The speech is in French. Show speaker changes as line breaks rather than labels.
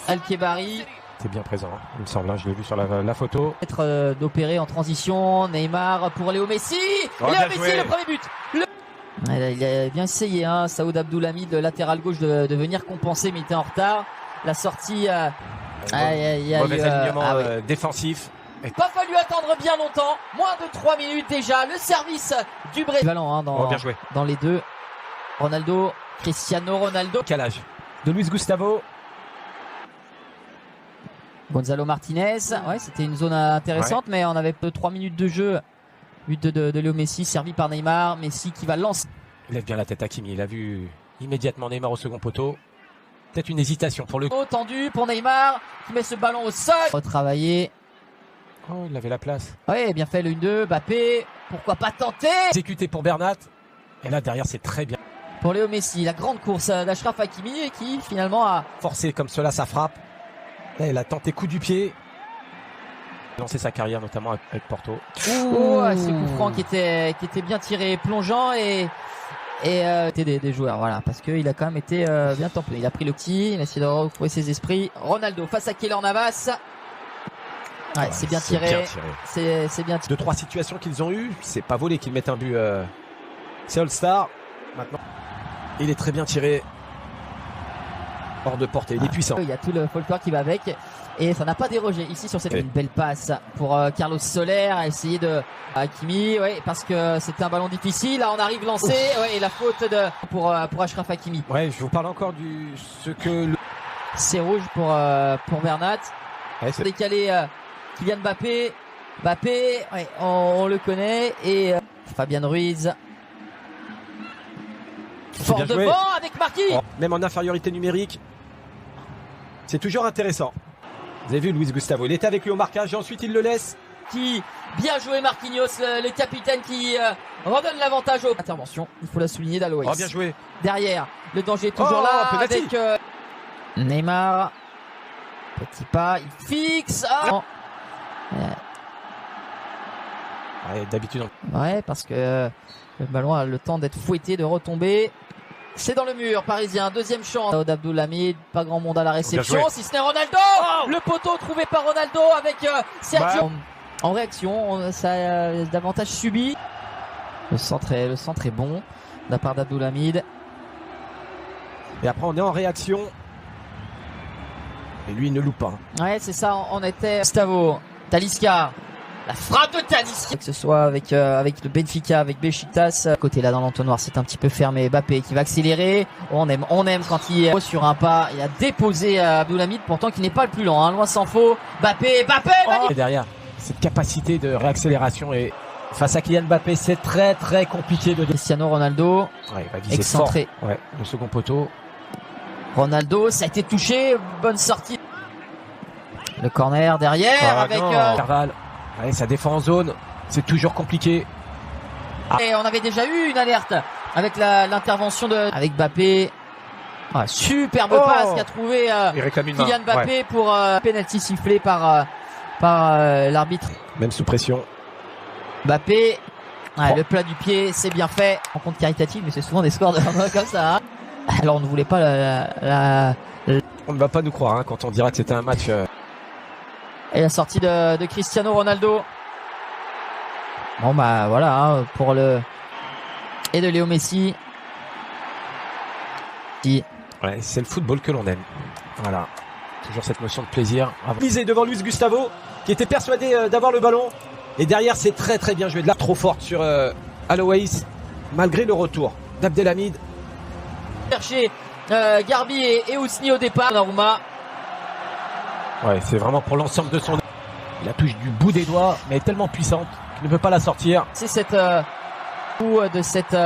Al-Kebari.
C'est bien présent, hein, il me semble, hein, je l'ai vu sur la photo.
Être d'opérer en transition, Neymar pour Léo Messi.
Oh,
Léo Messi,
joué.
le premier but. Il a bien essayé, hein, Saoud Abdoulhamid, le latéral gauche, de venir compenser, mais il était en retard. La sortie...
Mauvais alignement défensif.
Pas fallu attendre bien longtemps, moins de 3 minutes déjà, le service du Brésil. Hein,
Bien joué.
Dans les deux. Ronaldo, Cristiano Ronaldo.
Calage de Luis Gustavo.
Gonzalo Martinez, ouais, c'était une zone intéressante, mais on avait 3 minutes de jeu. But de Léo Messi, servi par Neymar. Messi qui va lancer.
Il lève bien la tête à Hakimi, il a vu immédiatement Neymar au second poteau. Peut-être une hésitation pour le...
Tendu pour Neymar, qui met ce ballon au sol. Retravaillé.
Oh, il avait la place.
Ouais, bien fait le 1-2, Mbappé, pourquoi pas tenter.
Exécuté pour Bernat. Et là, derrière, c'est très bien.
Pour Léo Messi, la grande course d'Achraf Hakimi, qui finalement a...
Forcé comme cela, ça frappe. Là, il a tenté coup du pied. Lancé sa carrière, notamment avec Porto.
Ce coup franc qui était bien tiré, plongeant et des joueurs, voilà, parce qu'il a quand même été bien tempé. Il a pris le petit, il a essayé de retrouver ses esprits. Ronaldo face à Keylor Navas. Ouais, c'est bien tiré. C'est bien tiré.
2-3 situations qu'ils ont eues, c'est pas volé qu'ils mettent un but. C'est All-Star. Maintenant, il est très bien tiré. Hors de portée, il est puissant.
Il y a tout le folklore qui va avec. Et ça n'a pas dérogé ici sur cette une belle passe pour Carlos Soler à essayer de Hakimi, ouais, parce que c'était un ballon difficile. Là on arrive lancé, ouais, et la faute pour Achraf Hakimi.
Ouais, je vous parle encore
C'est rouge pour Bernat.
Ouais,
décalé Kylian Mbappé, ouais, on le connaît, et Fabian Ruiz. Fort devant avec Marquis.
Même en infériorité numérique, c'est toujours intéressant. Vous avez vu Luis Gustavo, il était avec lui au marquage et ensuite il le laisse.
Bien joué Marquinhos, le capitaine qui redonne l'avantage aux interventions. Il faut la souligner d'Aloïs.
Bien joué.
Derrière, le danger est toujours là avec Neymar. Petit pas, il fixe.
D'habitude.
Ouais, parce que le ballon a le temps d'être fouetté, de retomber. C'est dans le mur parisien, deuxième chance. Saoud Abdoulhamid, pas grand monde à la réception, si ce n'est Ronaldo. Le poteau trouvé par Ronaldo avec Sergio. En réaction, ça a davantage subi. Le centre est bon de la part d'Abdoulhamid.
Et après on est en réaction. Et lui il ne loupe pas.
Ouais, c'est ça, on était Gustavo, Talisca. La frappe de Talisca. Que ce soit avec le Benfica, avec Beşiktaş. Côté là dans l'entonnoir, c'est un petit peu fermé. Mbappé qui va accélérer. On aime quand il est sur un pas. Il a déposé Abdoulhamid, pourtant qui n'est pas le plus lent, hein, loin s'en faut. Mbappé.
Et derrière, cette capacité de réaccélération et face à Kylian Mbappé, c'est très très compliqué de...
Cristiano Ronaldo.
Ouais, il va viser
excentré.
Fort. Ouais, le second poteau.
Ronaldo, ça a été touché. Bonne sortie. Le corner derrière avec
Carval. Ouais, ça défend en zone, c'est toujours compliqué.
Et on avait déjà eu une alerte avec l'intervention avec Mbappé. Superbe passe qu'a trouvé Kylian Mbappé pour penalty sifflé par l'arbitre.
Même sous pression.
Mbappé, le plat du pied, c'est bien fait. En compte caritatif, mais c'est souvent des scores comme ça. Hein. Alors on ne voulait pas
On ne va pas nous croire hein, quand on dira que c'était un match...
Et la sortie de Cristiano Ronaldo. Bon bah voilà, hein, pour le... Et de Léo Messi.
Ouais, c'est le football que l'on aime. Voilà. Toujours cette notion de plaisir. Misé devant Luis Gustavo, qui était persuadé d'avoir le ballon. Et derrière, c'est très très bien joué. De là, trop forte sur Aloïs, malgré le retour d'Abdelhamid.
Chercher Garbi et Ousni au départ. Donnarumma.
Ouais, c'est vraiment pour l'ensemble de son... Il la touche du bout des doigts, mais elle est tellement puissante qu'il ne peut pas la sortir.
C'est cette... de cette...